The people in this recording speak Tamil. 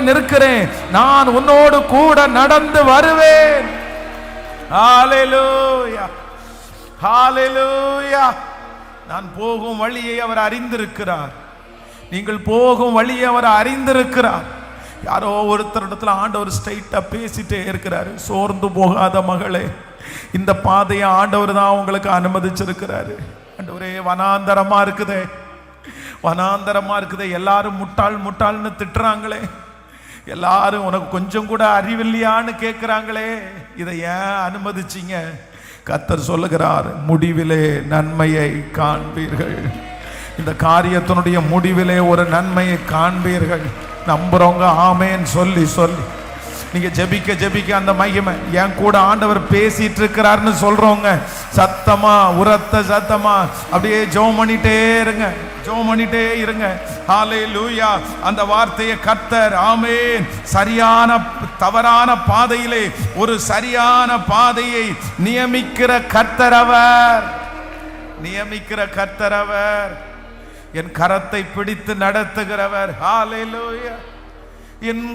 நிற்கிறேன், நான் உன்னோடு கூட நடந்து வருவேன். ஹல்லேலூயா, ஹல்லேலூயா. நான் போகும் வழியை அவர் அறிந்திருக்கிறார். நீங்கள் போகும் வழியை அவர் அறிந்திருக்கிறார். யாரோ ஒருத்தரிடத்துல ஆண்டவர் ஸ்ட்ரைட்டா பேசிட்டே இருக்கிறாரு. சோர்ந்து போகாத மகளே, இந்த பாதையை ஆண்டவர் தான் உங்களுக்கு அனுமதிச்சிருக்கிறாரு. ஆண்டவரே, வனாந்தரமா இருக்குதே, வனாந்தரமா இருக்குதே, எல்லாரும் முட்டாள் முட்டாள்னு திட்டுறாங்களே, எல்லாரும் உனக்கு கொஞ்சம் கூட அறிவில்லையான்னு கேட்கிறாங்களே, இதை ஏன் அனுமதிச்சிங்க? கர்த்தர் சொல்லுகிறார், முடிவிலே நன்மையை காண்பீர்கள். இந்த காரியத்தினுடைய முடிவிலே ஒரு நன்மையை காண்பீர்கள். நம்புறவங்க ஆமேன்னு சொல்லி சொல்லி நீங்க ஜெபிக்க ஜெபிக்க அந்த மகிமை என் கூட ஆண்டவர் பேசிட்டு இருக்கிறாருன்னு சொல்றவங்க சத்தமா, உரத்த சத்தமா அப்படியே ஜெபம் பண்ணிட்டே இருங்க, ஜெபம் பண்ணிட்டே இருங்க. ஹல்லேலூயா. அந்த வார்த்தையை கர்த்தர் ஆமென் சரியான தவறான பாதையிலே ஒரு சரியான பாதையை நியமிக்கிற கர்த்தர் அவர், நியமிக்கிற கர்த்தர் அவர், என் கரத்தை பிடித்து நடத்துகிறவர். ஹல்லேலூயா. என்